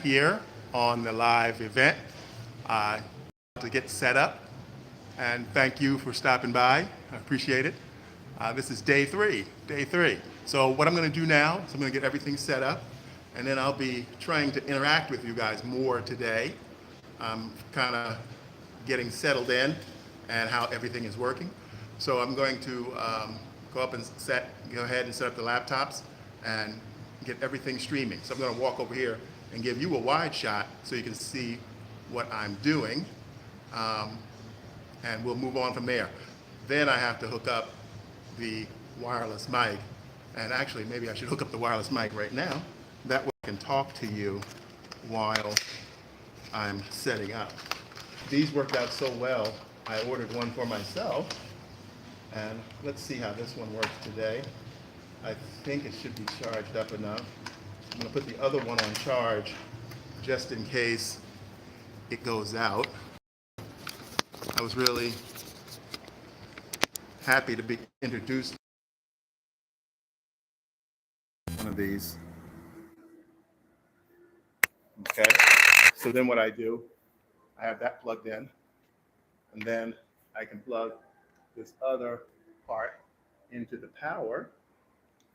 here on the live event to get set up. And thank you for stopping by. I appreciate it. This is day three. So what I'm going to do now is I'm going to get everything set up, and then I'll be trying to interact with you guys more today. I'm kind of getting settled in and how everything is working. So I'm going to go ahead and set up the laptops and get everything streaming. So I'm going to walk over here and give you a wide shot so you can see what I'm doing. And we'll move on from there. Then I have to hook up the wireless mic. And actually, maybe I should hook up the wireless mic right now. That way I can talk to you while I'm setting up. These worked out so well, I ordered one for myself. And let's see how this one works today. I think it should be charged up enough. I'm going to put the other one on charge just in case it goes out. I was really happy to be introduced to one of these. Okay, so then what I do, I have that plugged in, and then I can plug this other part into the power,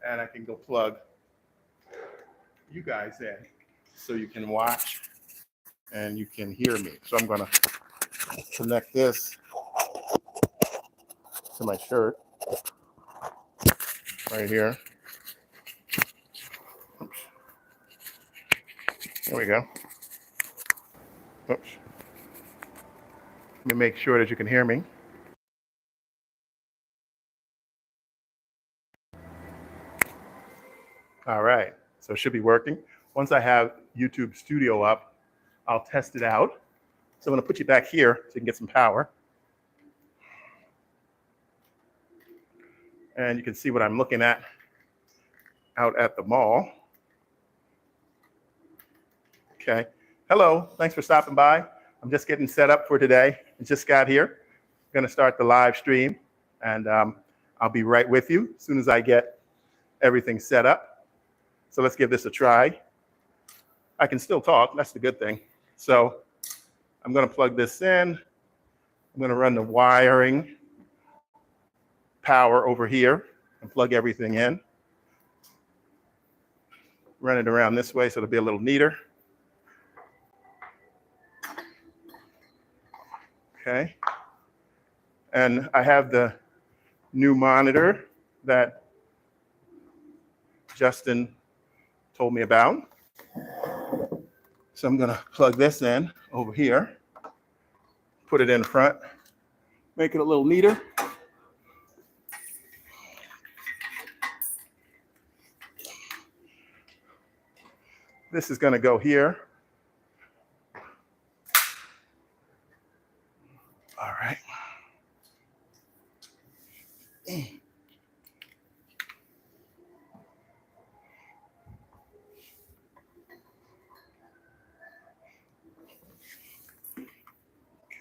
and I can go plug you guys in so you can watch and you can hear me. So I'm gonna connect this to my shirt right here. Oops. There we go. Oops. Let me make sure that you can hear me. All right, so it should be working. Once I have YouTube Studio up, I'll test it out. So I'm going to put you back here so you can get some power. And you can see what I'm looking at out at the mall. Okay. Hello. Thanks for stopping by. I'm just getting set up for today. I just got here. I'm going to start the live stream, and I'll be right with you as soon as I get everything set up. So let's give this a try. I can still talk. That's the good thing. So I'm going to plug this in. I'm going to run the wiring power over here and plug everything in. Run it around this way so it'll be a little neater. Okay. And I have the new monitor that Justin told me about. So I'm going to plug this in over here, put it in front, make it a little neater. This is going to go here. All right.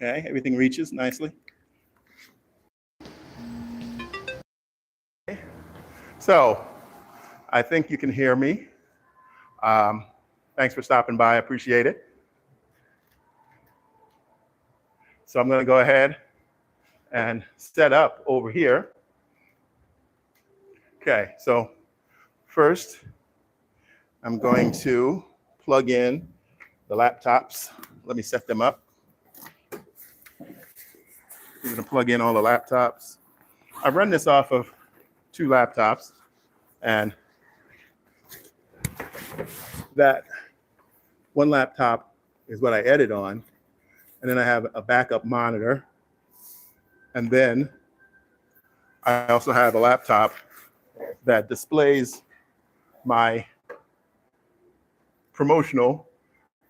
Okay, everything reaches nicely. Okay. So I think you can hear me. Thanks for stopping by. I appreciate it. So I'm going to go ahead and set up over here. Okay, so first I'm going to plug in the laptops. Let me set them up. I'm going to plug in all the laptops. I run this off of 2 laptops, and that one laptop is what I edit on, and then I have a backup monitor, and then I also have a laptop that displays my promotional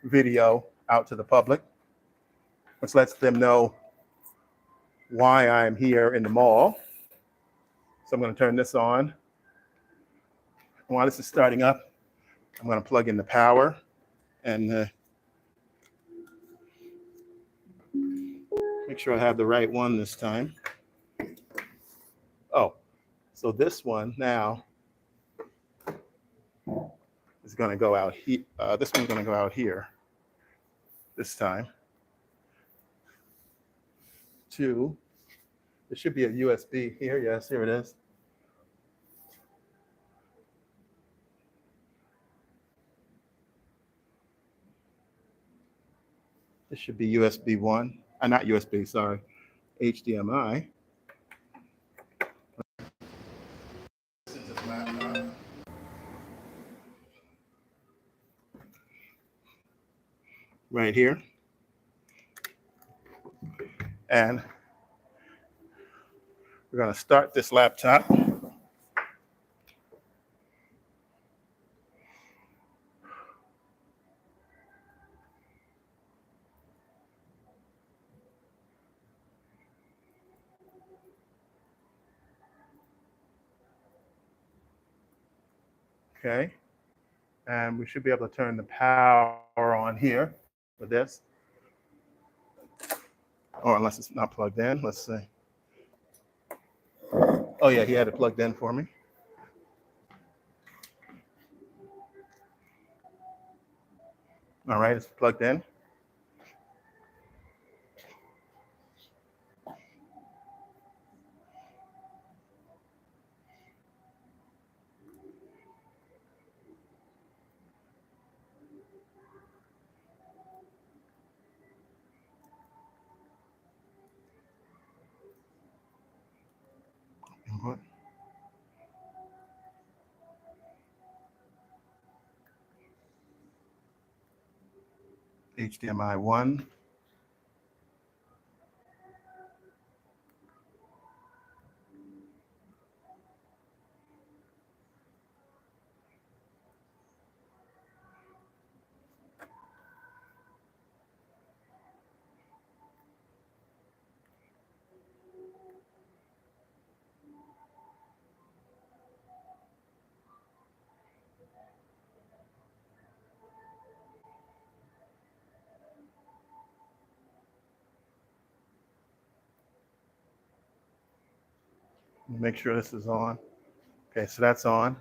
video out to the public, which lets them know why I'm here in the mall. So I'm going to turn this on. While this is starting up, I'm going to plug in the power and make sure I have the right one this time. Oh, so this one now is is going to go out here. This one's going to go out here this time. There should be a USB here. Yes, here it is. This should be USB 1. Not USB, sorry. HDMI. Right here. And we're going to start this laptop. Okay. And we should be able to turn the power on here with this. Or unless it's not plugged in, let's see. Oh yeah, he had it plugged in for me. All right, it's plugged in. Input. HDMI 1. Make sure this is on. Okay, so that's on.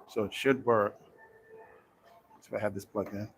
So it should work. So I have this plugged in.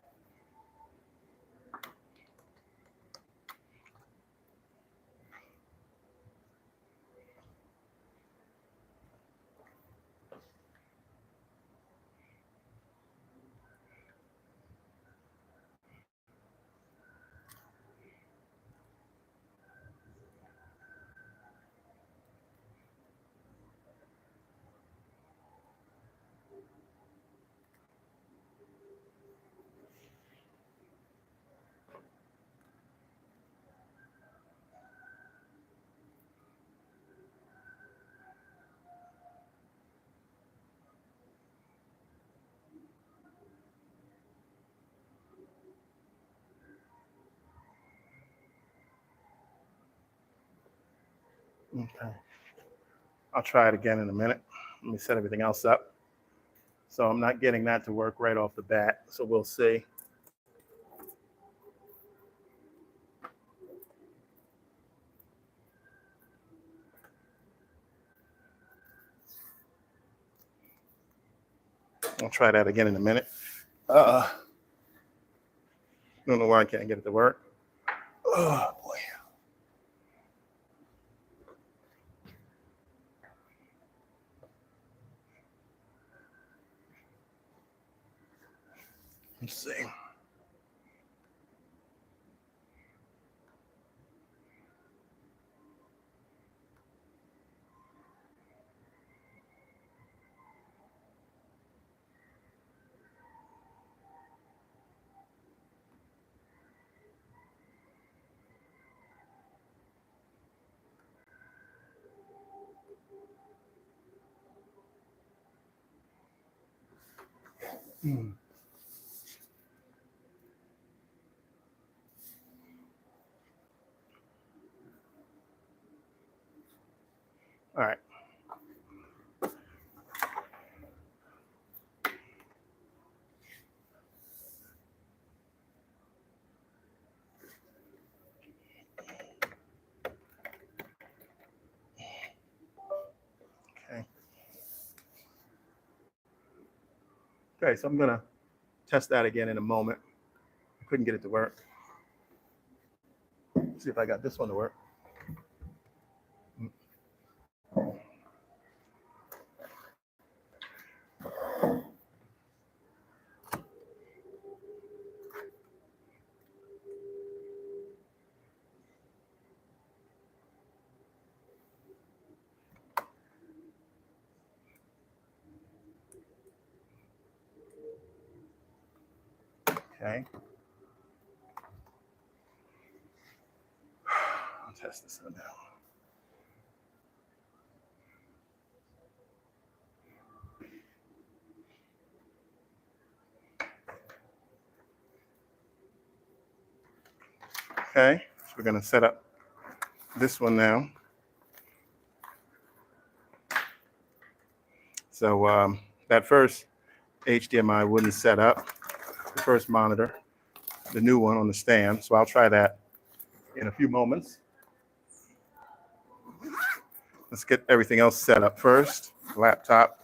Okay. I'll try it again in a minute. Let me set everything else up. So I'm not getting that to work right off the bat. So we'll see. I'll try that again in a minute. Don't know why I can't get it to work. Oh boy. Let's see. All right. Okay. Okay, so I'm gonna test that again in a moment. I couldn't get it to work. Let's see if I got this one to work. Okay. I'll test this one now. Okay, so we're gonna set up this one now. So that first HDMI wouldn't set up, the first monitor, the new one on the stand. So I'll try that in a few moments. Let's get everything else set up first. Laptop.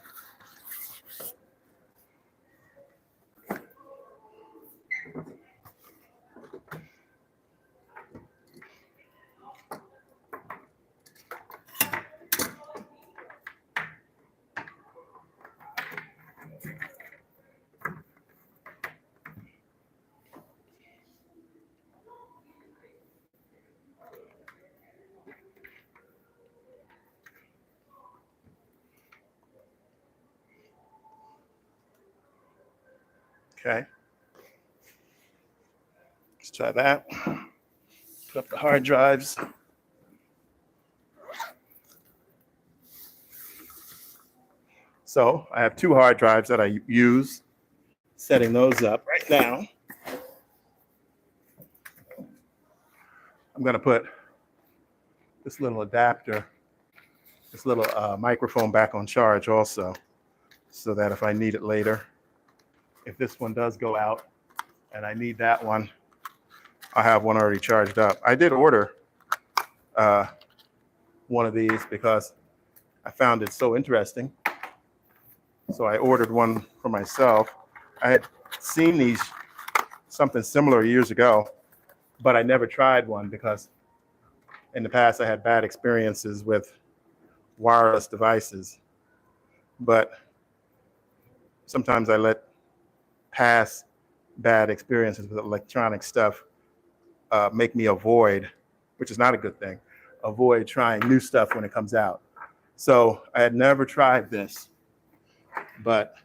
Okay. Let's try that. Put up the hard drives. So I have two hard drives that I use. Setting those up right now. I'm going to put this little adapter, this little microphone back on charge also, so that if I need it later, if this one does go out and I need that one, I have one already charged up. I did order one of these because I found it so interesting. So I ordered one for myself. I had seen these, something similar years ago, but I never tried one because in the past I had bad experiences with wireless devices. But sometimes I let past bad experiences with electronic stuff make me avoid, which is not a good thing, avoid trying new stuff when it comes out. So I had never tried this, but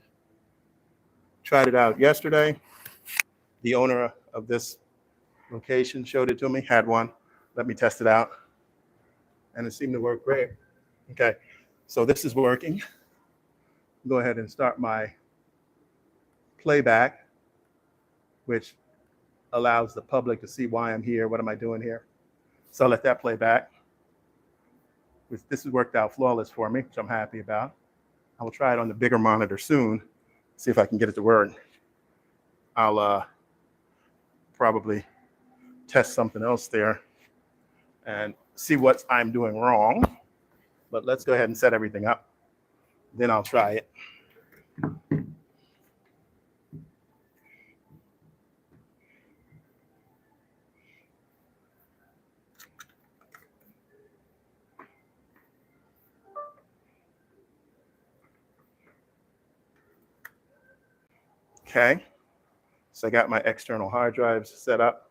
tried it out yesterday. The owner of this location showed it to me, had one, let me test it out, and it seemed to work great. Okay, so this is working. Go ahead and start my playback, which allows the public to see why I'm here, what am I doing here. So I'll let that play back. This has worked out flawless for me, which I'm happy about. I will try it on the bigger monitor soon, see if I can get it to work. I'll probably test something else there and see what I'm doing wrong. But let's go ahead and set everything up. Then I'll try it. Okay, So I got my external hard drives set up.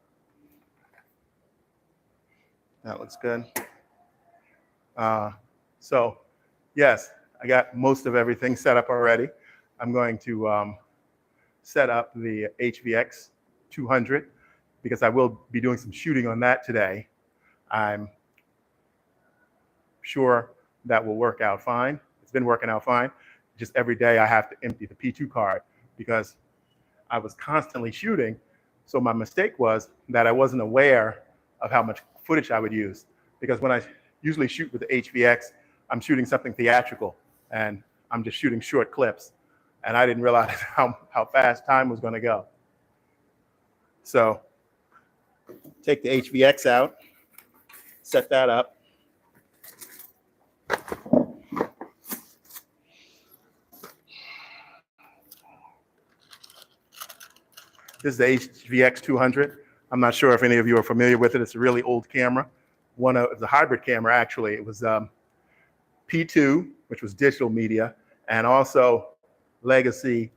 That looks good. So yes, I got most of everything set up already. I'm going to set up the HVX 200 because I will be doing some shooting on that today. I'm sure that will work out fine. It's been working out fine. Just every day I have to empty the P2 card because I was constantly shooting. So my mistake was that I wasn't aware of how much footage I would use. Because when I usually shoot with the HVX, I'm shooting something theatrical and I'm just shooting short clips. And I didn't realize how fast time was going to go. So take the HVX out, set that up. This is the HVX 200. I'm not sure if any of you are familiar with it. It's a really old camera. It's a hybrid camera, actually. It was P2, which was digital media, and also legacy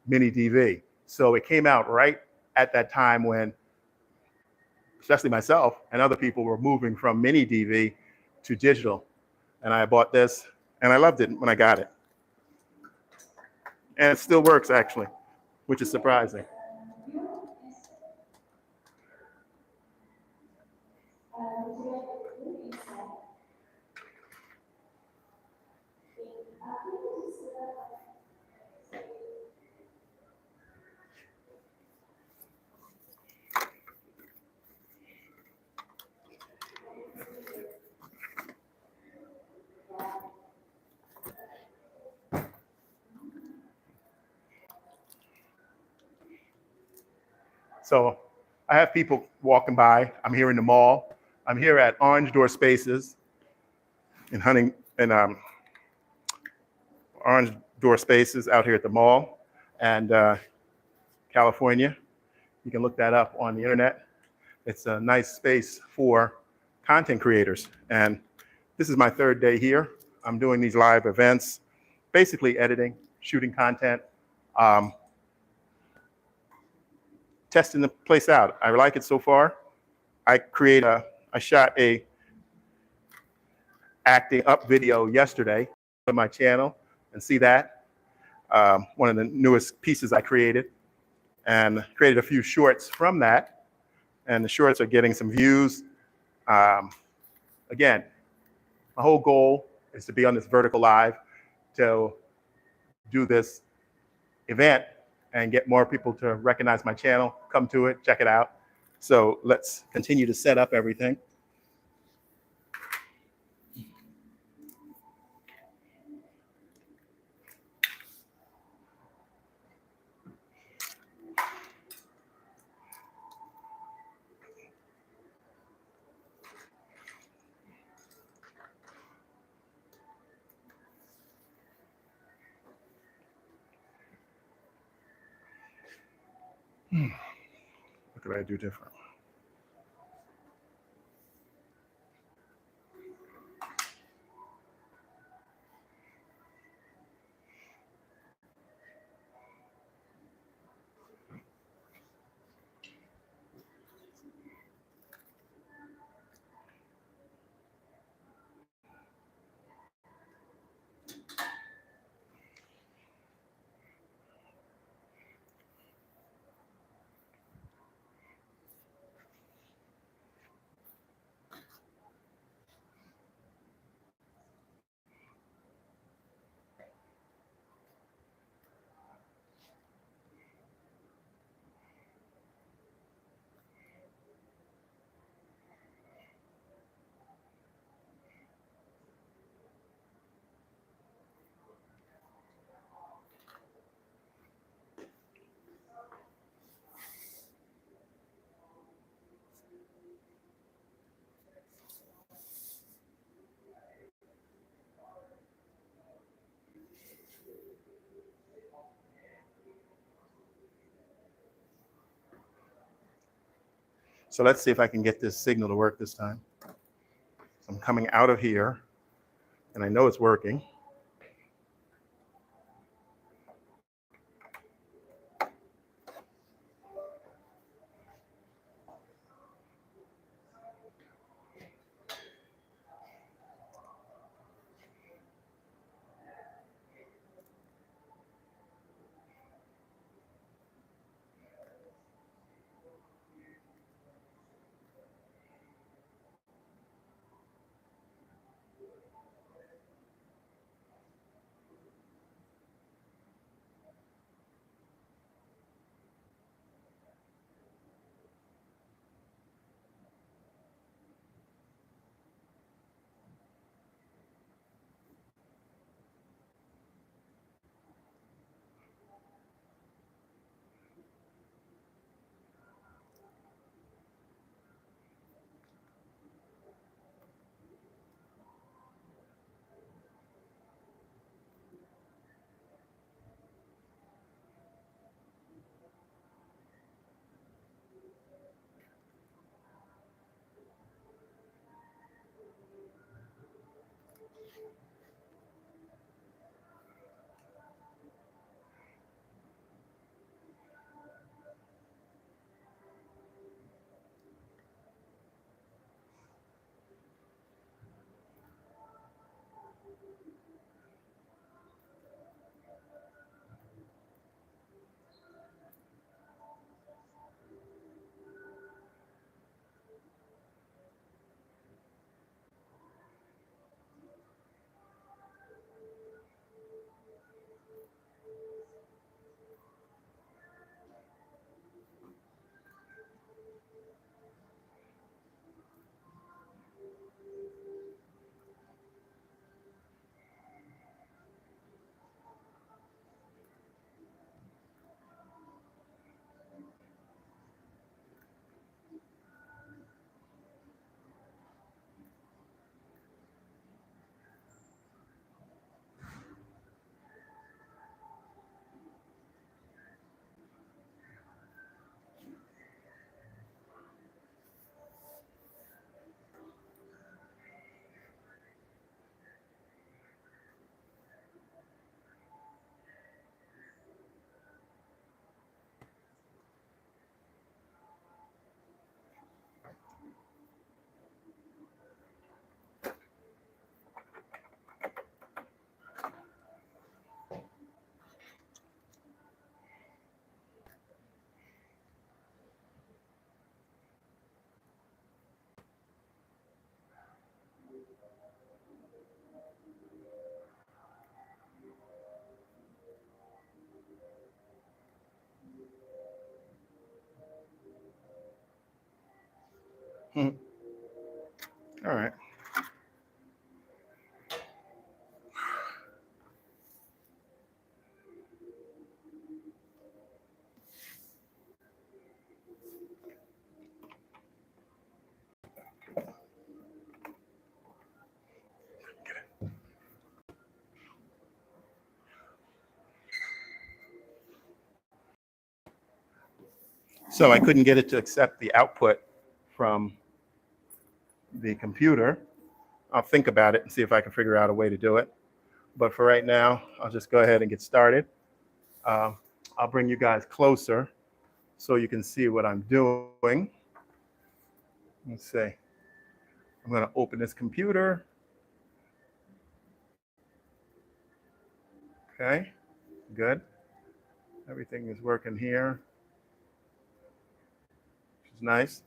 mini DV. So it came out right at that time when, especially myself and other people, were moving from mini DV to digital. And I bought this, and I loved it when I got it. And it still works, actually, which is surprising. So I have people walking by. I'm here in the mall. I'm here at Orange Door Spaces in Orange Door Spaces out here at the mall and California. You can look that up on the internet. It's a nice space for content creators. And this is my third day here. I'm doing these live events, basically editing, shooting content, testing the place out. I like it so far. I shot a acting up video yesterday on my channel, and see that. One of the newest pieces I created, and created a few shorts from that. And the shorts are getting some views. Again, my whole goal is to be on this vertical live, to do this event and get more people to recognize my channel, come to it, check it out. So let's continue to set up everything. What could I do different? So let's see if I can get this signal to work this time. So I'm coming out of here, and I know it's working. All right. So I couldn't get it to accept the output from the computer. I'll think about it and see if I can figure out a way to do it. But for right now, I'll just go ahead and get started. I'll bring you guys closer so you can see what I'm doing. Let's see. I'm going to open this computer. Okay, good. Everything is working here, which is nice.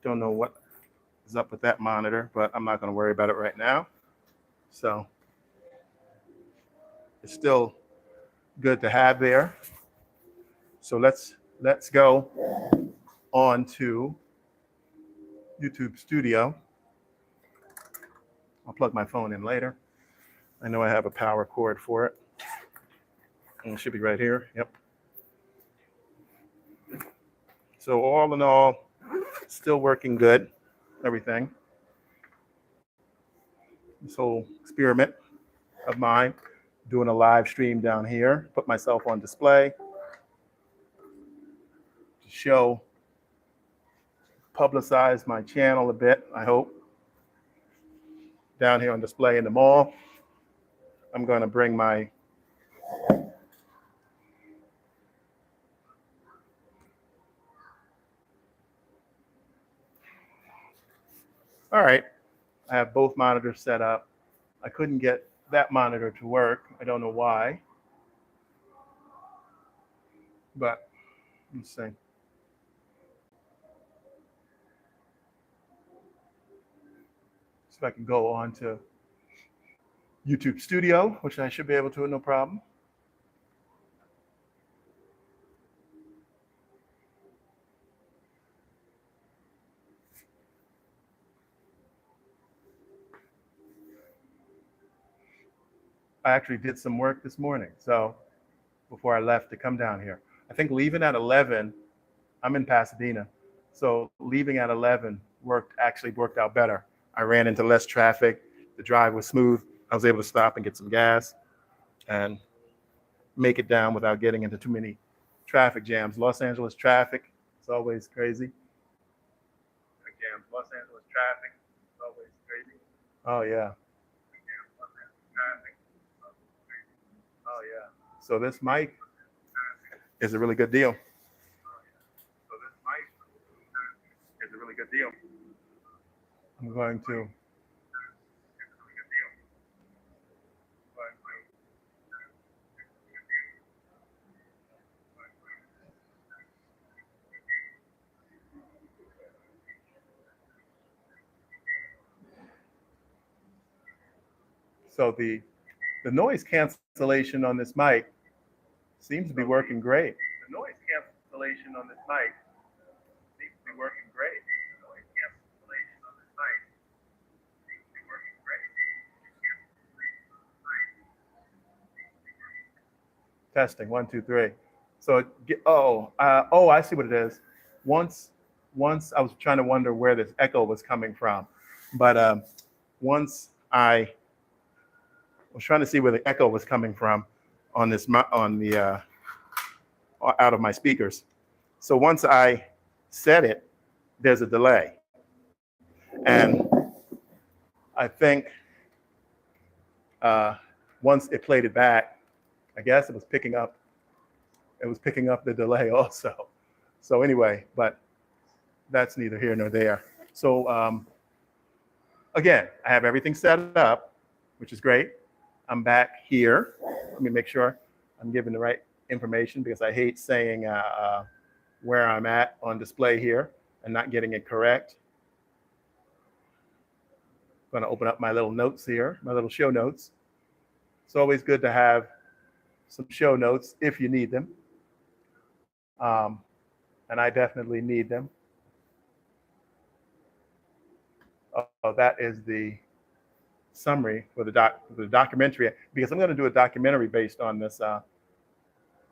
Don't know what is up with that monitor, but I'm not going to worry about it right now. So it's still good to have there. So let's go on to YouTube Studio. I'll plug my phone in later. I know I have a power cord for it. And it should be right here. Yep. So all in all, still working good, everything. This whole experiment of mine, doing a live stream down here, put myself on display to show, publicize my channel a bit, I hope. Down here on display in the mall. I'm going to bring my all right, I have both monitors set up. I couldn't get that monitor to work. I don't know why, but let's see. So if I can go on to YouTube Studio, which I should be able to, no problem. I actually did some work this morning, so before I left to come down here. I think leaving at 11, I'm in Pasadena, so leaving at 11 actually worked out better. I ran into less traffic, the drive was smooth, I was able to stop and get some gas and make it down without getting into too many traffic jams. Los Angeles traffic, it's always crazy. Los Angeles traffic, it's always crazy. Oh yeah. Oh yeah. So this mic is a really good deal. I'm going to so the noise cancellation on this mic seems to be working great. The noise cancellation on this mic seems to be working great. The noise cancellation on this mic seems to be working great. Testing 1, 2, 3. So I see what it is. Once I was trying to wonder where this echo was coming from, but once I was trying to see where the echo was coming from on this out of my speakers. So once I set it, there's a delay, and I think once it played it back, I guess it was picking up the delay also. So anyway, but that's neither here nor there. So again, I have everything set up, which is great. I'm back here. Let me make sure I'm giving the right information because I hate saying where I'm at on display here and not getting it correct. I'm going to open up my little notes here, my little show notes. It's always good to have some show notes if you need them. And I definitely need them. that is the summary for the documentary, because I'm going to do a documentary based on this. The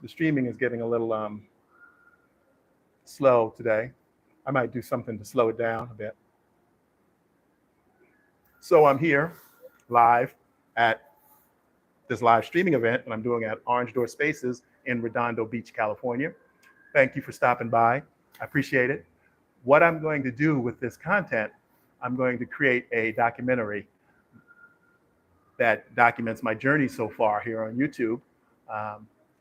streaming is getting a little slow today. I might do something to slow it down a bit. So I'm here live at this live streaming event that I'm doing at Orange Door Spaces in Redondo Beach, California. Thank you for stopping by. I appreciate it. What I'm going to do with this content, I'm going to create a documentary that documents my journey so far here on YouTube,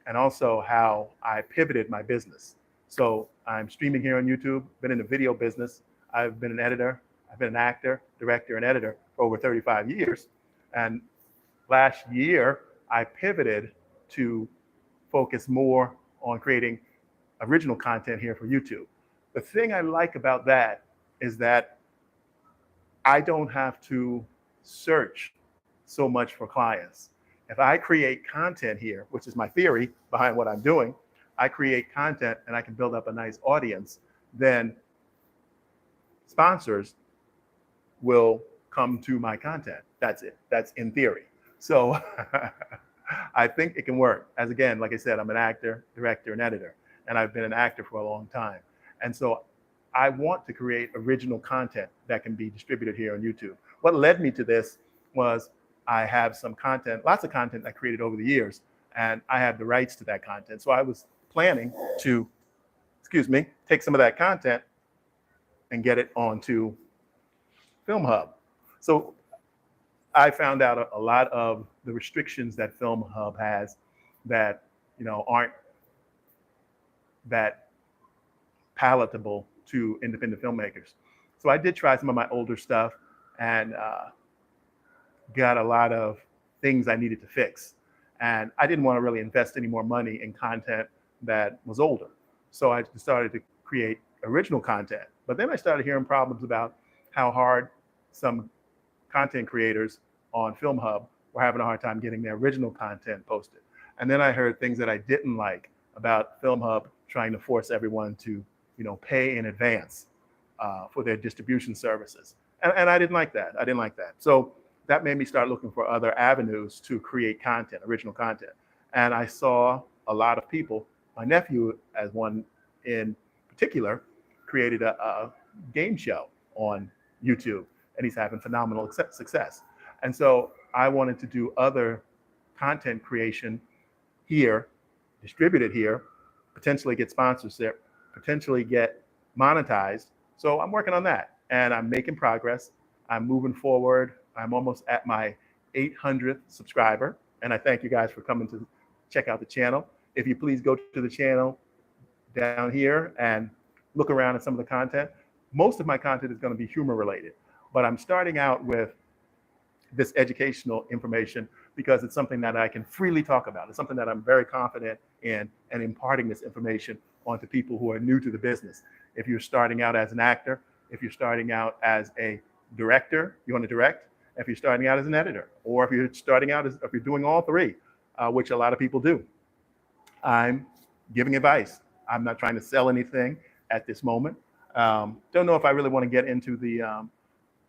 and also how I pivoted my business. So I'm streaming here on YouTube, been in the video business. I've been an editor, I've been an actor, director, and editor for over 35 years. And last year, I pivoted to focus more on creating original content here for YouTube. The thing I like about that is that I don't have to search so much for clients. If I create content here, which is my theory behind what I'm doing, I create content and I can build up a nice audience, then sponsors will come to my content. That's it. That's in theory. So I think it can work. As again, like I said, I'm an actor, director, and editor, and I've been an actor for a long time. And so I want to create original content that can be distributed here on YouTube. What led me to this was I have some content, lots of content I created over the years, and I had the rights to that content. So I was planning to, take some of that content and get it onto FilmHub. So I found out a lot of the restrictions that FilmHub has that, aren't that palatable to independent filmmakers. So I did try some of my older stuff and got a lot of things I needed to fix. And I didn't want to really invest any more money in content that was older. So I started to create original content. But then I started hearing problems about how hard some content creators on FilmHub were having a hard time getting their original content posted. And then I heard things that I didn't like about FilmHub trying to force everyone to, pay in advance for their distribution services. And I didn't like that. So that made me start looking for other avenues to create content, original content. And I saw a lot of people, my nephew as one in particular, created a game show on YouTube, and he's having phenomenal success. And so I wanted to do other content creation here, distributed here, potentially get sponsorship, potentially get monetized. So I'm working on that, and I'm making progress. I'm moving forward. I'm almost at my 800th subscriber, and I thank you guys for coming to check out the channel. If you please go to the channel down here and look around at some of the content. Most of my content is going to be humor related, but I'm starting out with this educational information because it's something that I can freely talk about. It's something that I'm very confident in, and imparting this information onto people who are new to the business. If you're starting out as an actor, if you're starting out as a director, you want to direct, if you're starting out as an editor, or if you're starting out if you're doing all three, which a lot of people do, I'm giving advice. I'm not trying to sell anything at this moment. Don't know if I really want to get into the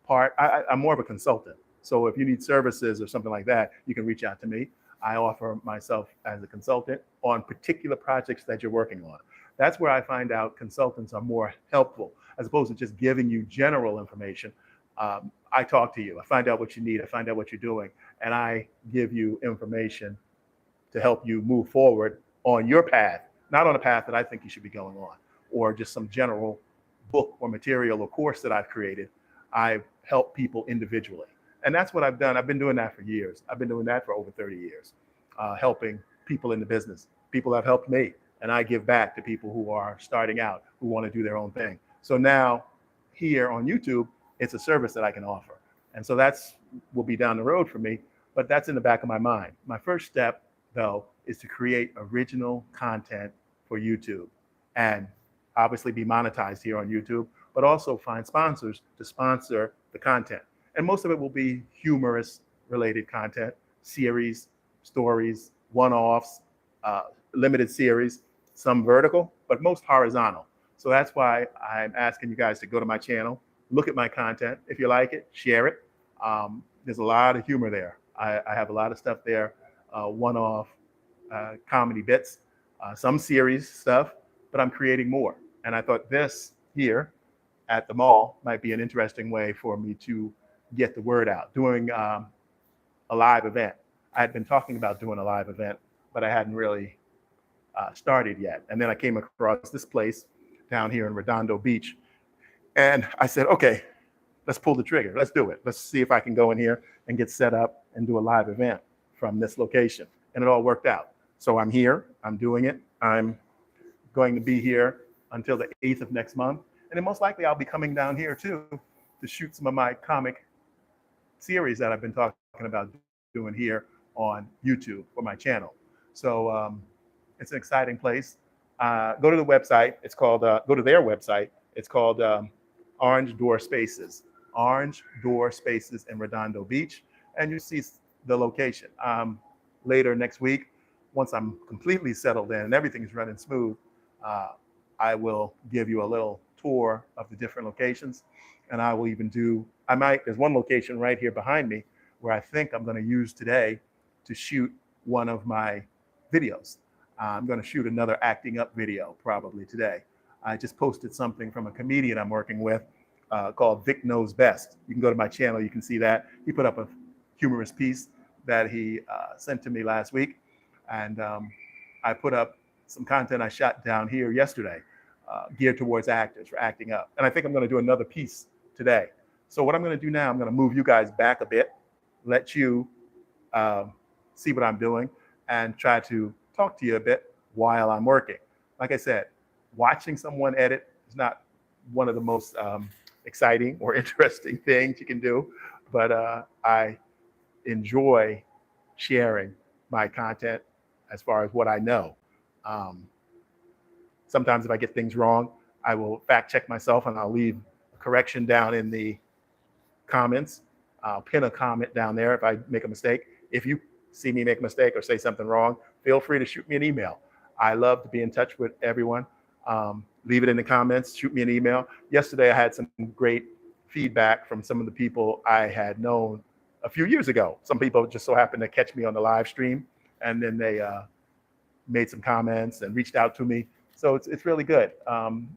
part. I'm more of a consultant. So if you need services or something like that, you can reach out to me. I offer myself as a consultant on particular projects that you're working on. That's where I find out consultants are more helpful, as opposed to just giving you general information. I talk to you. I find out what you need. I find out what you're doing. And I give you information to help you move forward on your path, not on a path that I think you should be going on, or just some general book or material or course that I've created. I help people individually. And that's what I've done. I've been doing that for years. I've been doing that for over 30 years, helping people in the business. People have helped me, and I give back to people who are starting out, who want to do their own thing. So now here on YouTube, it's a service that I can offer. And so that's will be down the road for me, but that's in the back of my mind. My first step, though, is to create original content for YouTube and obviously be monetized here on YouTube, but also find sponsors to sponsor the content. And most of it will be humorous related content, series, stories, one-offs, limited series, some vertical, but most horizontal. So that's why I'm asking you guys to go to my channel, look at my content. If you like it, share it. There's a lot of humor there. I have a lot of stuff there, one-off comedy bits, some series stuff, but I'm creating more. And I thought this here at the mall might be an interesting way for me to get the word out, doing a live event. I had been talking about doing a live event, but I hadn't really started yet. And then I came across this place down here in Redondo Beach. And I said, okay, let's pull the trigger. Let's do it. Let's see if I can go in here and get set up and do a live event from this location. And it all worked out. So I'm here. I'm doing it. I'm going to be here until the 8th of next month. And then most likely I'll be coming down here too to shoot some of my comic series that I've been talking about doing here on YouTube for my channel. So it's an exciting place. Go to the website. It's called, go to their website. It's called Orange Door Spaces. Orange Door Spaces in Redondo Beach. And you see the location. Later next week, once I'm completely settled in and everything's running smooth, I will give you a little tour of the different locations. And I will even do, there's one location right here behind me where I think I'm gonna use today to shoot one of my videos. I'm gonna shoot another acting up video probably today. I just posted something from a comedian I'm working with called Vic Knows Best. You can go to my channel, you can see that. He put up a humorous piece that he sent to me last week. And I put up some content I shot down here yesterday, geared towards actors for acting up. And I think I'm gonna do another piece today. So what I'm gonna do now, I'm gonna move you guys back a bit, let you see what I'm doing, and try to talk to you a bit while I'm working. Like I said, watching someone edit is not one of the most exciting or interesting things you can do, but I enjoy sharing my content as far as what I know. Sometimes if I get things wrong, I will fact check myself and I'll leave a correction down in the comments. I'll pin a comment down there if I make a mistake. If you see me make a mistake or say something wrong, feel free to shoot me an email. I love to be in touch with everyone. Leave it in the comments, shoot me an email. Yesterday, I had some great feedback from some of the people I had known a few years ago. Some people just so happened to catch me on the live stream, and then they made some comments and reached out to me. So it's really good.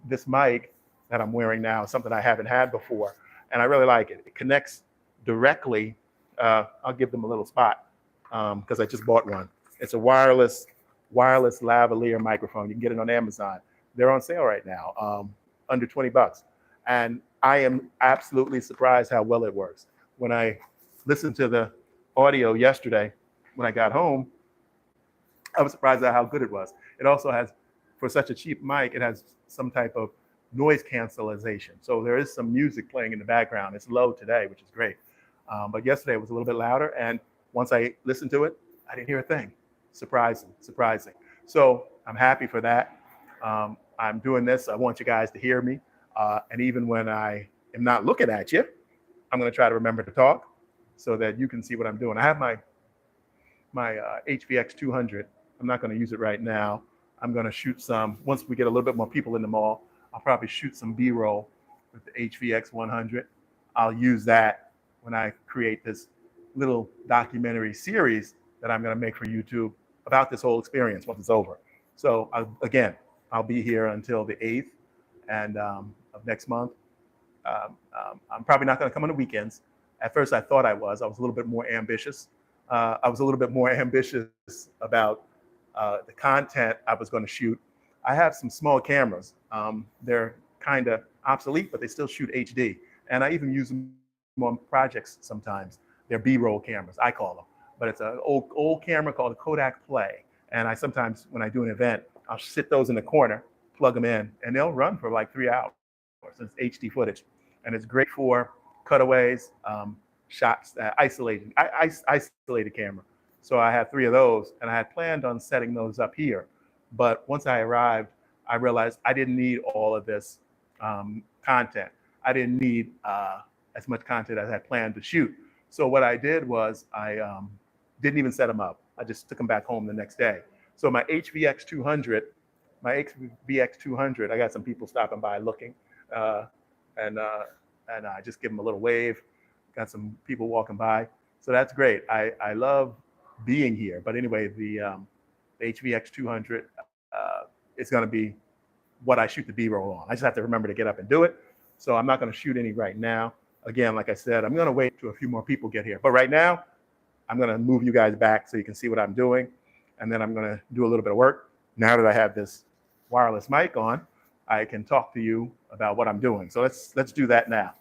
This mic that I'm wearing now is something I haven't had before, and I really like it. It connects directly. I'll give them a little spot because I just bought one. It's a wireless lavalier microphone. You can get it on Amazon. They're on sale right now, under 20 bucks. And I am absolutely surprised how well it works. When I listened to the audio yesterday, when I got home, I was surprised at how good it was. It also has, for such a cheap mic, it has some type of noise cancellation. So there is some music playing in the background. It's low today, which is great. But yesterday it was a little bit louder. And once I listened to it, I didn't hear a thing. Surprising. So I'm happy for that. I'm doing this. I want you guys to hear me. And even when I am not looking at you, I'm going to try to remember to talk so that you can see what I'm doing. I have my HVX 200. I'm not going to use it right now. I'm going to shoot some, once we get a little bit more people in the mall, I'll probably shoot some B-roll with the HVX 100. I'll use that when I create this little documentary series that I'm going to make for YouTube about this whole experience once it's over. So I'll be here until the 8th of next month. I'm probably not going to come on the weekends. At first I thought I was a little bit more ambitious. I was a little bit more ambitious about the content I was going to shoot. I have some small cameras. They're kind of obsolete, but they still shoot HD. And I even use them on projects sometimes. They're B-roll cameras, I call them. But it's an old camera called a Kodak Play. And I sometimes, when I do an event, I'll sit those in the corner, plug them in, and they'll run for like 3 hours. It's HD footage. And it's great for cutaways, shots, isolated camera. So I have 3 of those, and I had planned on setting those up here. But once I arrived, I realized I didn't need all of this content. I didn't need as much content as I had planned to shoot. So what I did was I didn't even set them up. I just took them back home the next day. So my HVX 200, I got some people stopping by looking, and and I just give them a little wave. Got some people walking by. So that's great. I love being here. But anyway, the HVX 200 is going to be what I shoot the B-roll on. I just have to remember to get up and do it. So I'm not going to shoot any right now. Again, like I said, I'm going to wait till a few more people get here. But right now, I'm going to move you guys back so you can see what I'm doing. And then I'm going to do a little bit of work. Now that I have this wireless mic on, I can talk to you about what I'm doing. So let's do that now.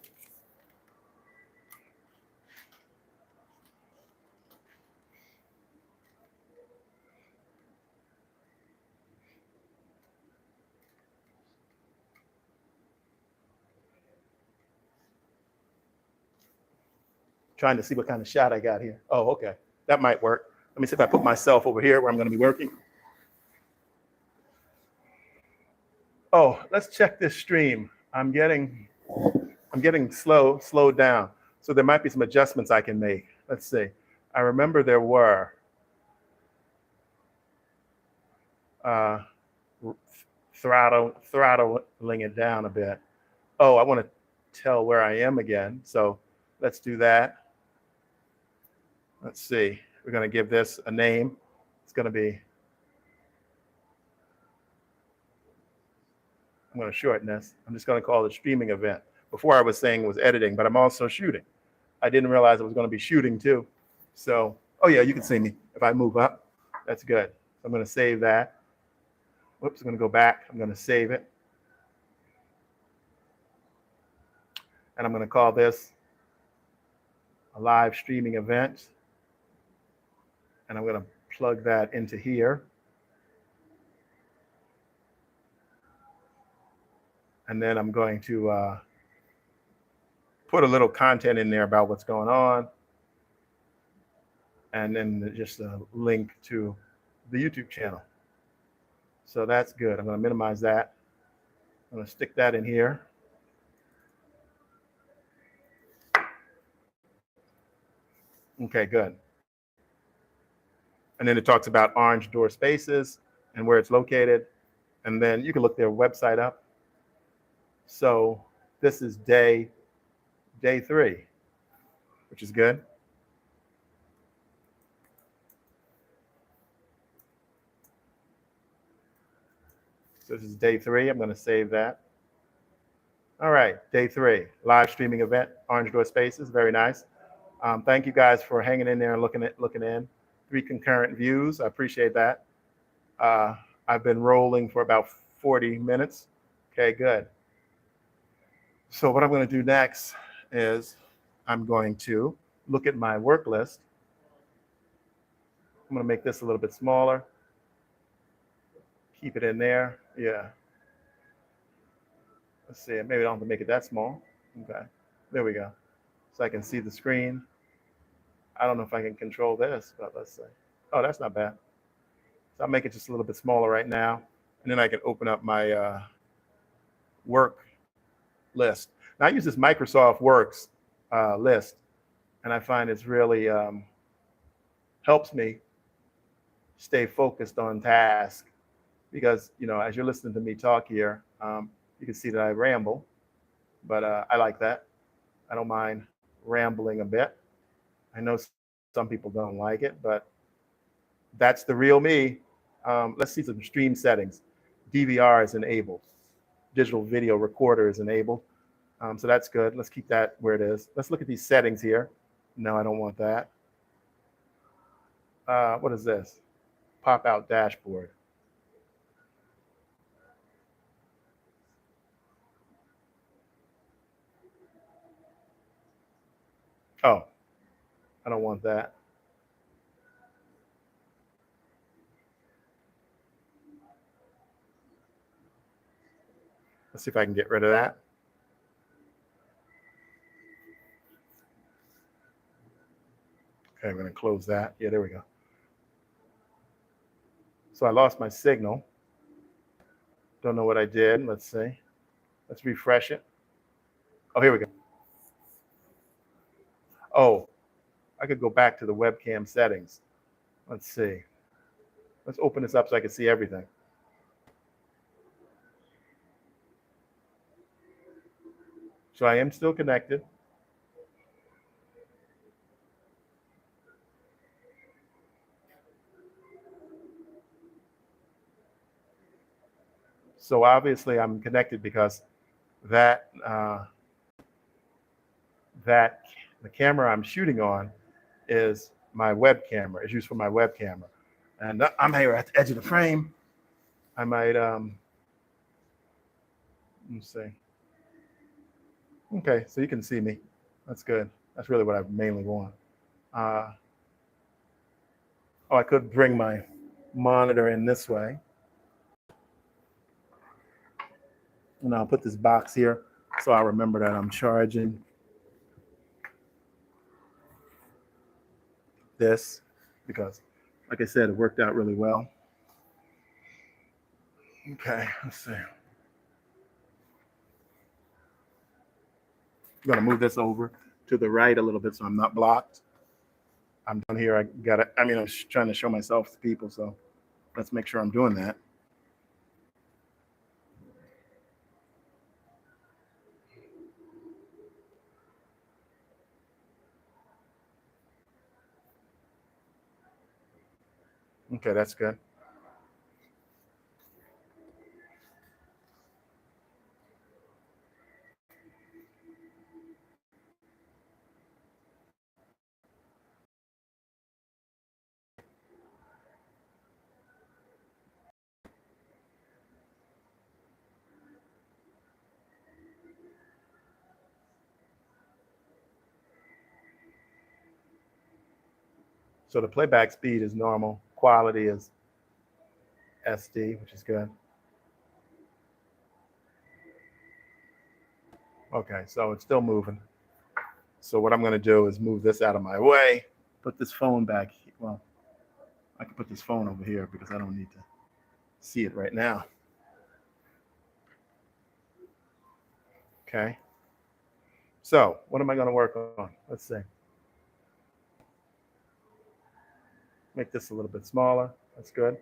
Trying to see what kind of shot I got here. Oh, okay. That might work. Let me see if I put myself over here where I'm going to be working. Oh, let's check this stream. I'm getting slowed down. So there might be some adjustments I can make. Let's see. I remember there were throttling it down a bit. Oh, I want to tell where I am again. So let's do that. Let's see. We're going to give this a name. It's going to be, I'm going to shorten this. I'm just going to call it streaming event. Before I was saying it was editing, but I'm also shooting. I didn't realize I was going to be shooting too. So, oh yeah, you can see me. If I move up, that's good. So I'm going to save that. Whoops, I'm going to go back. I'm going to save it. And I'm going to call this a live streaming event. And I'm going to plug that into here. And then I'm going to put a little content in there about what's going on. And then just a link to the YouTube channel. So that's good. I'm going to minimize that. I'm going to stick that in here. Okay, good. And then it talks about orange door spaces and where it's located. And then you can look their website up. So this is day 3, which is good. So this is day 3. I'm going to save that. All right, day 3, live streaming event, orange door spaces, very nice. Thank you guys for hanging in there and looking in. 3 concurrent views, I appreciate that. I've been rolling for about 40 minutes. Okay, good. So what I'm going to do next is I'm going to look at my work list. I'm going to make this a little bit smaller. Keep it in there. Yeah. Let's see. Maybe I don't have to make it that small. Okay. There we go. So I can see the screen. I don't know if I can control this, but let's see. Oh, that's not bad. So I'll make it just a little bit smaller right now. And then I can open up my work list. Now I use this Microsoft Works list, and I find it's really helps me stay focused on task, because as you're listening to me talk here, you can see that I ramble, but I like that. I don't mind rambling a bit. I know some people don't like it, but that's the real me. Let's see some stream settings. DVR is enabled. Digital video recorder is enabled. So that's good. Let's keep that where it is. Let's look at these settings here. No, I don't want that. What is this? Pop out dashboard. Oh, I don't want that. Let's see if I can get rid of that. Okay, I'm going to close that. Yeah, there we go. So I lost my signal. Don't know what I did. Let's see. Let's refresh it. Oh, here we go. Oh, I could go back to the webcam settings. Let's see. Let's open this up so I can see everything. So I am still connected. So obviously I'm connected because that the camera I'm shooting on is my web camera. It's used for my web camera. And I'm here at the edge of the frame. I might let's see. Okay, so you can see me. That's good. That's really what I mainly want. Oh, I could bring my monitor in this way. And I'll put this box here so I'll remember that I'm charging this because, like I said, it worked out really well. Okay, let's see. I'm gonna move this over to the right a little bit so I'm not blocked. I'm down here. I got it. I mean, I'm trying to show myself to people, so let's make sure I'm doing that. Okay, that's good. So the playback speed is normal. Quality is SD, which is good. Okay, so it's still moving. So what I'm going to do is move this out of my way, put this phone back. Well, I can put this phone over here because I don't need to see it right now. Okay. So what am I going to work on? Let's see. Make this a little bit smaller. That's good.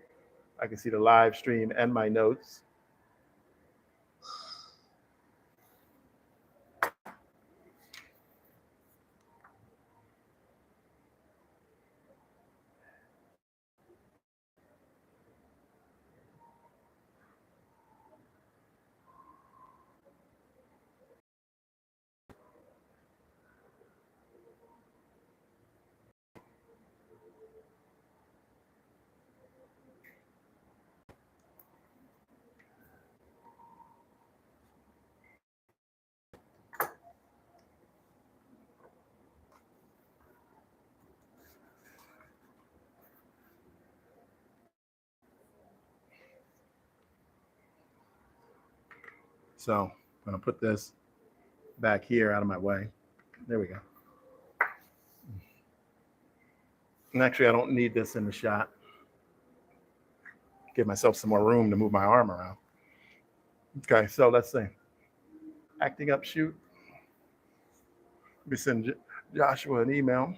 I can see the live stream and my notes. So I'm going to put this back here out of my way. There we go. And actually, I don't need this in the shot. Give myself some more room to move my arm around. Okay, so let's see. Acting up shoot. We send Joshua an email.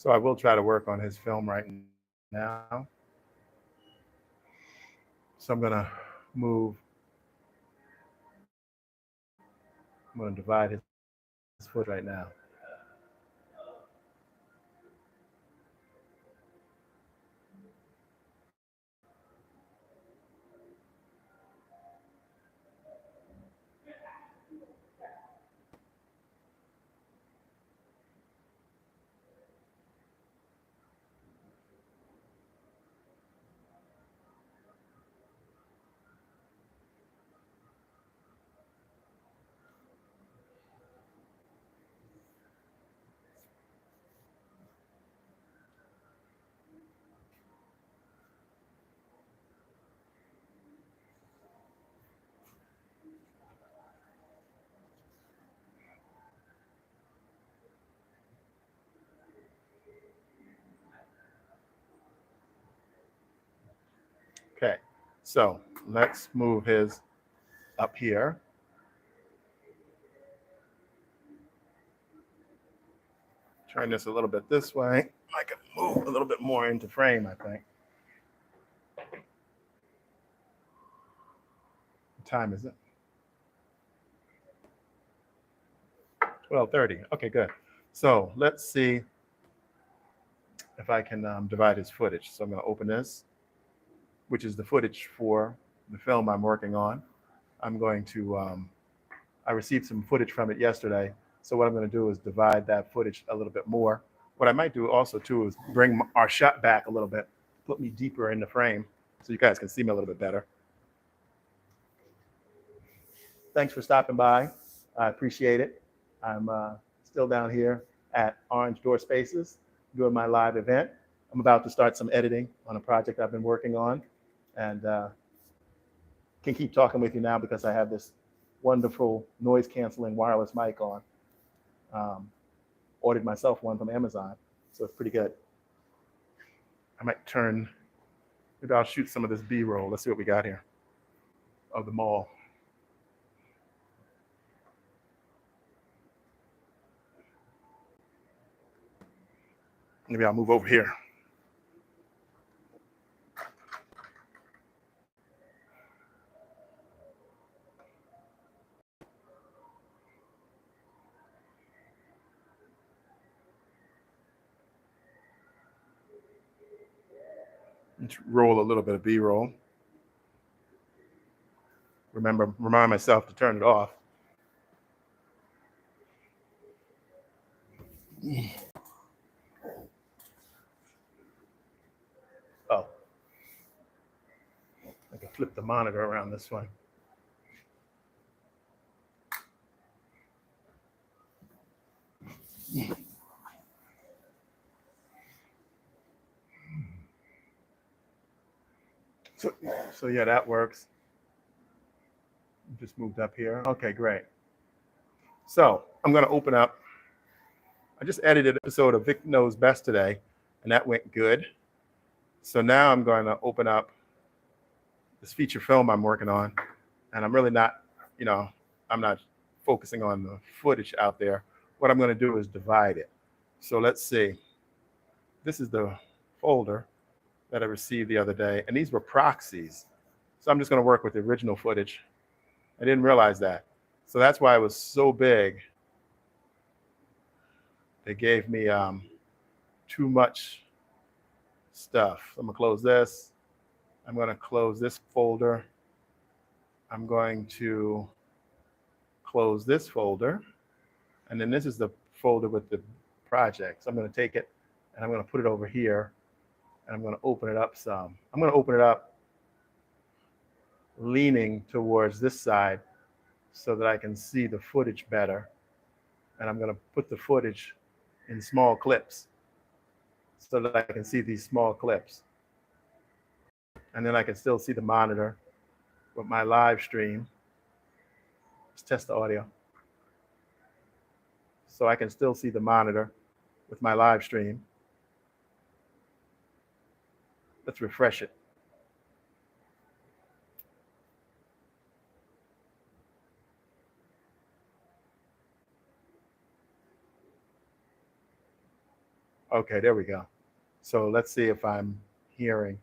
So I will try to work on his film right now. So I'm going to move, I'm going to divide his foot right now. Okay, so let's move his up here. Turn this a little bit this way. I can move a little bit more into frame, I think. What time is it? 12:30. Okay, good. So let's see if I can divide his footage. So I'm going to open this, which is the footage for the film I'm working on. I'm going to, I received some footage from it yesterday. So what I'm going to do is divide that footage a little bit more. What I might do also too is bring our shot back a little bit, put me deeper in the frame so you guys can see me a little bit better. Thanks for stopping by. I appreciate it. I'm still down here at Orange Door Spaces doing my live event. I'm about to start some editing on a project I've been working on, and can keep talking with you now because I have this wonderful noise canceling wireless mic on. Ordered myself one from Amazon, so it's pretty good. I might turn, maybe I'll shoot some of this B-roll. Let's see what we got here of the mall. Maybe I'll move over here. Let's roll a little bit of B-roll. Remind myself to turn it off. Oh, I can flip the monitor around this way. So yeah, that works. Just moved up here. Okay, great. So I'm going to open up. I just edited an episode of Vic Knows Best today, and that went good. So now I'm going to open up this feature film I'm working on, and I'm really not, I'm not focusing on the footage out there. What I'm going to do is divide it. So let's see. This is the folder that I received the other day, and these were proxies. So I'm just going to work with the original footage. I didn't realize that. So that's why it was so big. They gave me too much stuff. I'm going to close this. I'm going to close this folder. I'm going to close this folder. And then this is the folder with the projects. I'm going to take it and I'm going to put it over here. And I'm going to open it up some. I'm going to open it up leaning towards this side so that I can see the footage better. And I'm going to put the footage in small clips so that I can see these small clips. And then I can still see the monitor with my live stream. Let's test the audio. So I can still see the monitor with my live stream. Let's refresh it. Okay, there we go. So let's see if I'm hearing.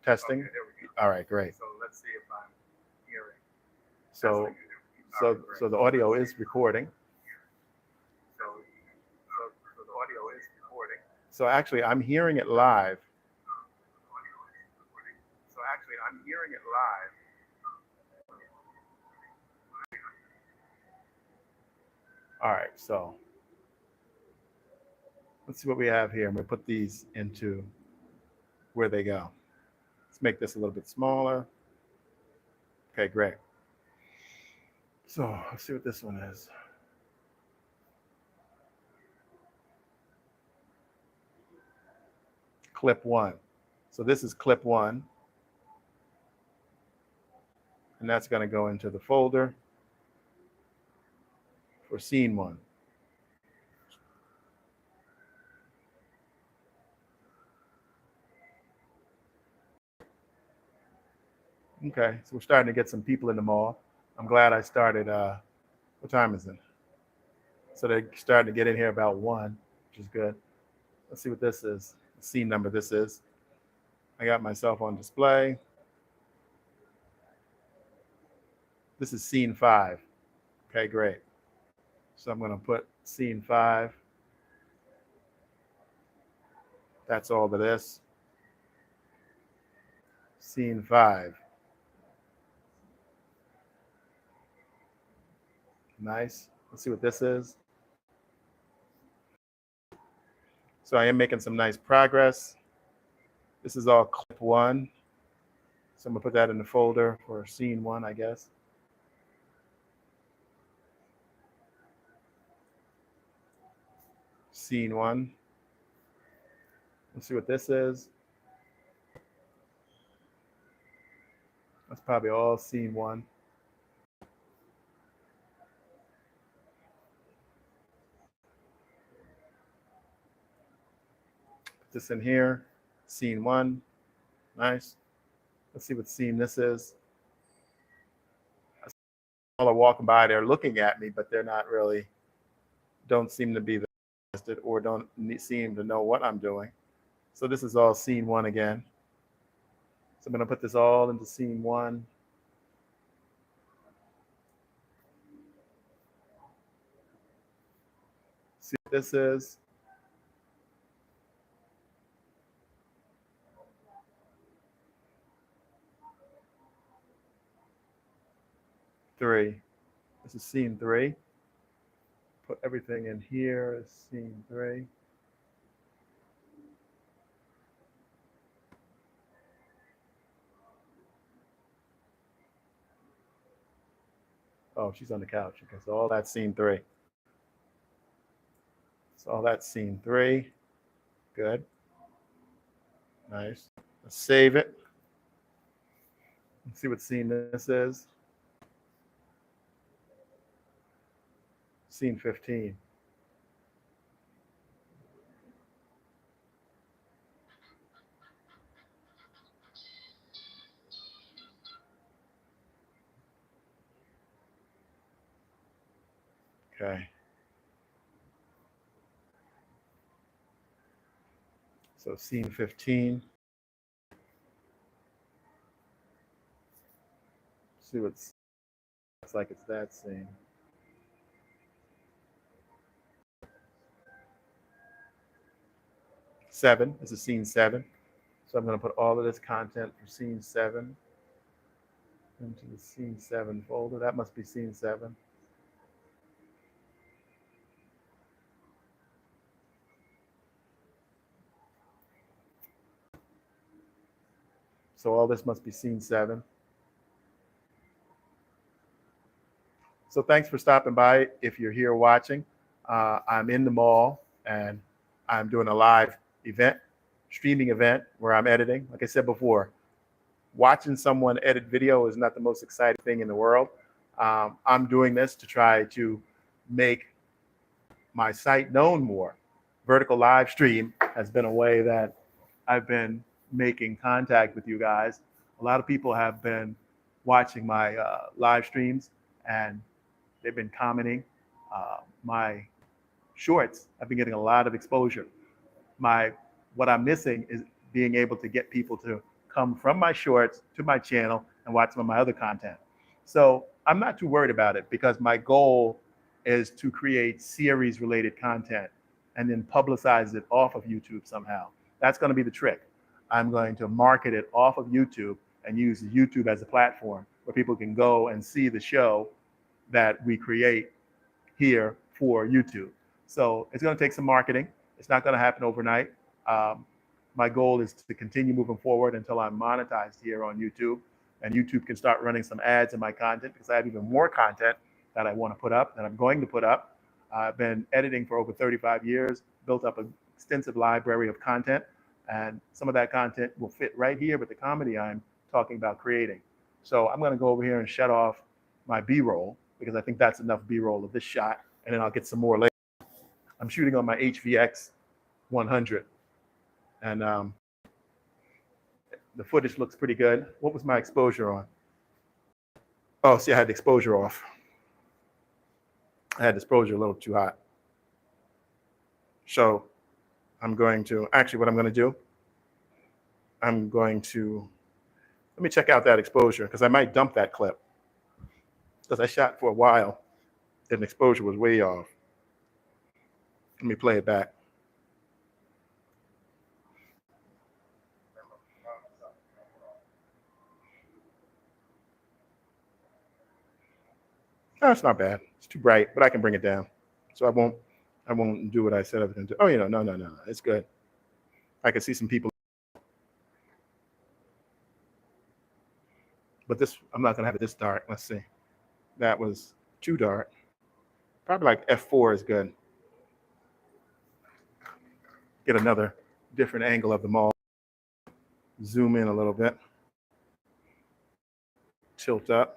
Testing. Okay, there we go. All right, great. So let's see if I'm hearing. So, so the audio is recording. So the audio is recording. So actually, I'm hearing it live. So actually, I'm hearing it live. All right, so let's see what we have here. I'm going to put these into where they go. Let's make this a little bit smaller. Okay, great. So let's see what this one is. Clip 1. So this is clip 1. And that's going to go into the folder for scene 1. Okay, so we're starting to get some people in the mall. I'm glad I started, what time is it? So they're starting to get in here about 1, which is good. Let's see what this is, the scene number this is. I got myself on display. This is scene 5. Okay, great. So I'm gonna put scene 5. That's all of this. Scene 5. Nice. Let's see what this is. So I am making some nice progress. This is all clip 1. So I'm gonna put that in the folder for scene 1, I guess. Scene 1. Let's see what this is. That's probably all scene 1. Put this in here. Scene 1. Nice. Let's see what scene this is. People are walking by, they're looking at me, but they're not really, don't seem to be interested or don't seem to know what I'm doing. So this is all scene 1 again. So I'm going to put this all into scene 1. See what this is. Three. This is scene 3. Put everything in here as scene 3. Oh, she's on the couch. Okay, so all that's scene 3. So all that's scene 3. Good. Nice. Let's save it. Let's see what scene this is. Scene 15. Okay. So scene 15. See what's like it's that scene. Seven. This is scene 7. So I'm going to put all of this content for scene 7 into the scene 7 folder. That must be scene 7. So all this must be scene 7. So thanks for stopping by. If you're here watching, I'm in the mall and I'm doing a live event, streaming event where I'm editing. Like I said before, watching someone edit video is not the most exciting thing in the world. I'm doing this to try to make my site known more. Vertical live stream has been a way that I've been making contact with you guys. A lot of people have been watching my live streams and they've been commenting. My shorts have been getting a lot of exposure. what I'm missing is being able to get people to come from my shorts to my channel and watch some of my other content. So I'm not too worried about it because my goal is to create series related content and then publicize it off of YouTube somehow. That's going to be the trick. I'm going to market it off of YouTube and use YouTube as a platform where people can go and see the show that we create here for YouTube. So it's going to take some marketing. It's not going to happen overnight. My goal is to continue moving forward until I'm monetized here on YouTube, and YouTube can start running some ads in my content because I have even more content that I want to put up, that I'm going to put up. I've been editing for over 35 years, built up an extensive library of content, and some of that content will fit right here with the comedy I'm talking about creating. So I'm going to go over here and shut off my B-roll because I think that's enough B-roll of this shot, and then I'll get some more later. I'm shooting on my HVX 100, and the footage looks pretty good. What was my exposure on? Oh, see, I had the exposure off. I had the exposure a little too hot. So I'm going to, actually what I'm going to do, I'm going to, let me check out that exposure because I might dump that clip because I shot for a while and the exposure was way off. Let me play it back. No, it's not bad. It's too bright, but I can bring it down. So I won't do what I said I was going to do. Oh, you know, no. It's good. I can see some people. But this, I'm not going to have it this dark. Let's see. That was too dark. Probably like F4 is good. Get another different angle of the mall. Zoom in a little bit. Tilt up.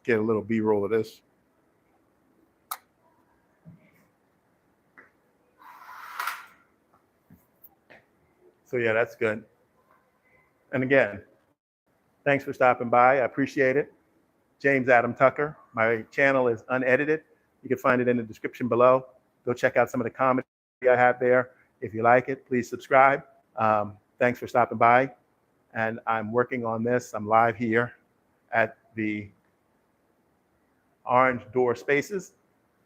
Get a little B-roll of this. So yeah, that's good. And again, thanks for stopping by. I appreciate it. James Adam Tucker. My channel is unedited. You can find it in the description below. Go check out some of the comedy I have there. If you like it, please subscribe. Thanks for stopping by. And I'm working on this. I'm live here at the Orange Door Spaces,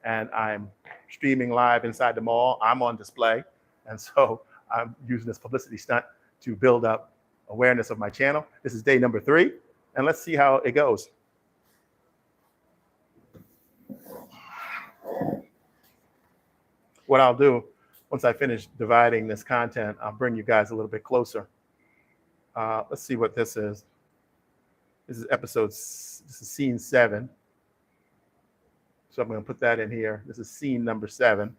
and I'm streaming live inside the mall. I'm on display, and so I'm using this publicity stunt to build up awareness of my channel. This is day number 3, and let's see how it goes. What I'll do, once I finish dividing this content, I'll bring you guys a little bit closer. Let's see what this is. This is scene 7. So I'm going to put that in here. This is scene number 7.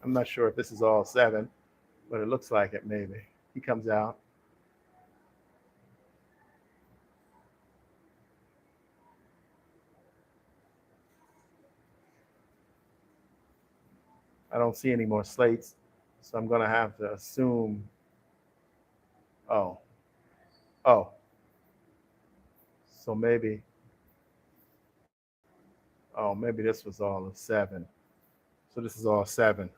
I'm not sure if this is all 7, but it looks like it maybe. He comes out. I don't see any more slates, so I'm going to have to assume, oh, so maybe this was all of 7. So this is all 7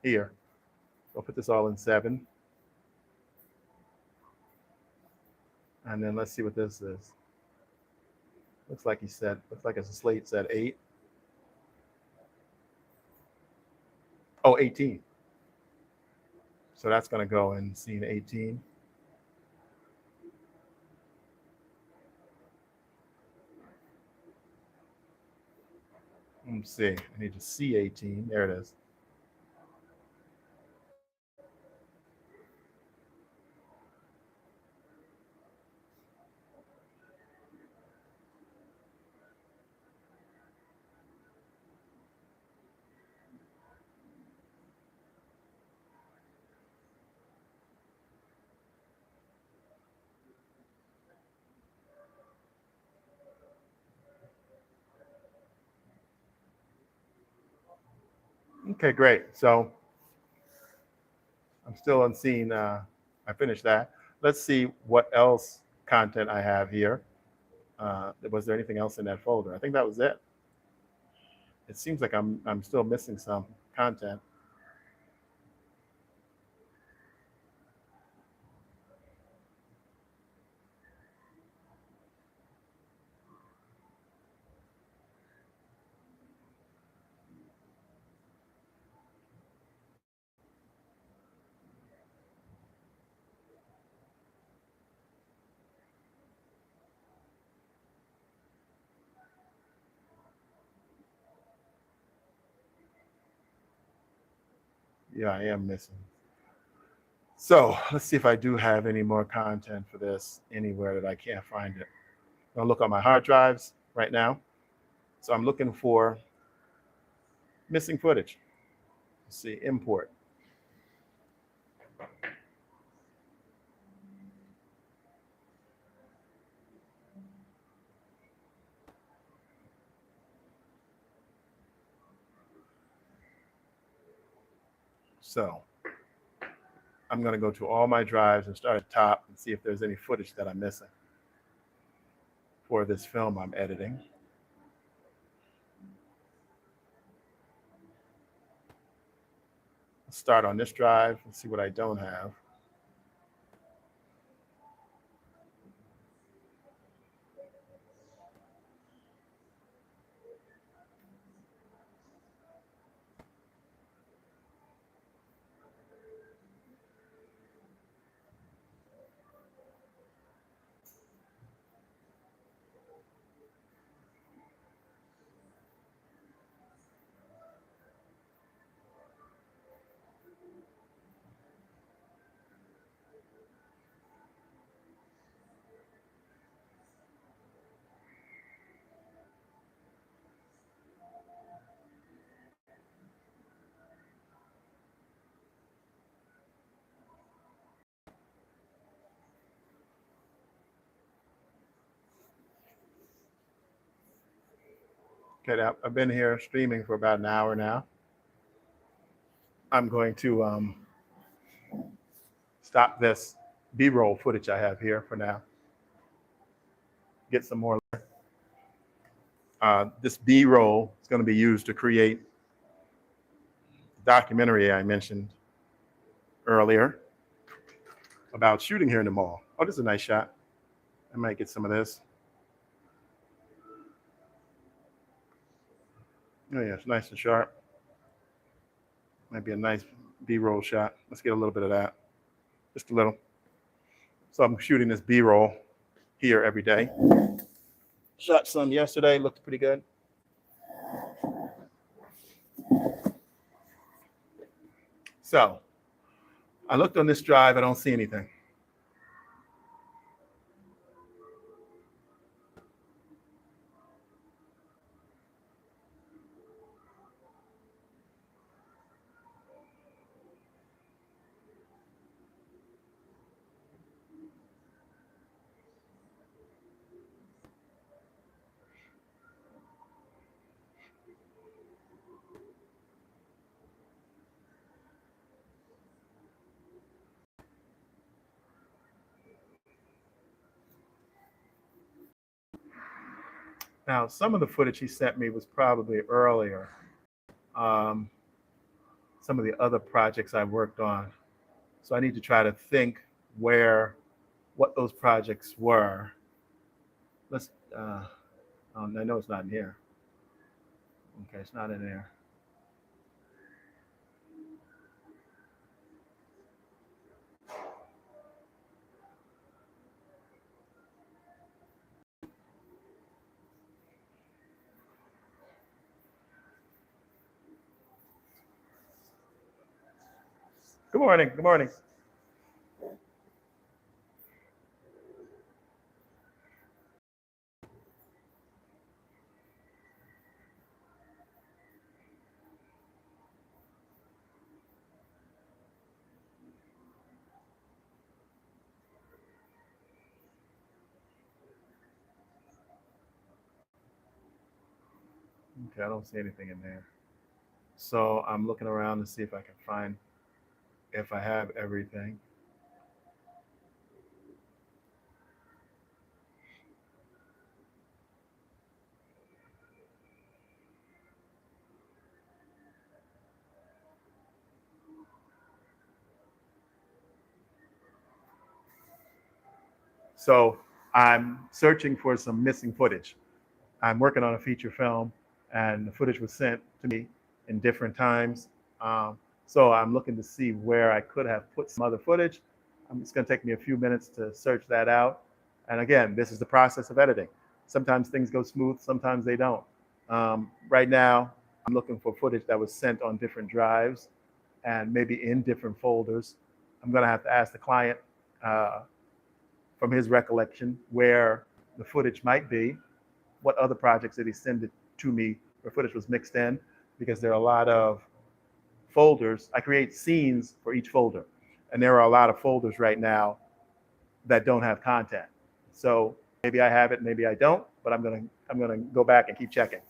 here. I'll put this all in 7. And then let's see what this is. Looks like it's a slate said 8. Oh, 18. So that's going to go in scene 18. Let me see. I need to see 18. There it is. Okay, great. So I'm still on scene. I finished that. Let's see what else content I have here. Was there anything else in that folder? I think that was it. It seems like I'm still missing some content. Yeah, I am missing. So let's see if I do have any more content for this anywhere that I can't find it. I'll look on my hard drives right now. So I'm looking for missing footage. Let's see, import. So I'm going to go to all my drives and start at top and see if there's any footage that I'm missing for this film I'm editing. Let's start on this drive and see what I don't have. Okay, now I've been here streaming for about an hour now. I'm going to stop this B-roll footage I have here for now. Get some more. This B-roll is going to be used to create the documentary I mentioned earlier about shooting here in the mall. Oh, this is a nice shot. I might get some of this. Oh yeah, it's nice and sharp. Might be a nice B-roll shot. Let's get a little bit of that. Just a little. So I'm shooting this B-roll here every day. Shot some yesterday, looked pretty good. So I looked on this drive, I don't see anything. Now, some of the footage he sent me was probably earlier. Some of the other projects I worked on. So I need to try to think what those projects were. Let's, I know it's not in here. Okay, it's not in there. Good morning, good morning. Okay, I don't see anything in there. So I'm looking around to see if I can find if I have everything. So I'm searching for some missing footage. I'm working on a feature film, and the footage was sent to me in different times. So I'm looking to see where I could have put some other footage. It's going to take me a few minutes to search that out. And again, this is the process of editing. Sometimes things go smooth, sometimes they don't. Right now, I'm looking for footage that was sent on different drives and maybe in different folders. I'm going to have to ask the client from his recollection where the footage might be, what other projects did he send it to me where footage was mixed in, because there are a lot of folders. I create scenes for each folder, and there are a lot of folders right now that don't have content. So maybe I have it, maybe I don't, but I'm gonna go back and keep checking.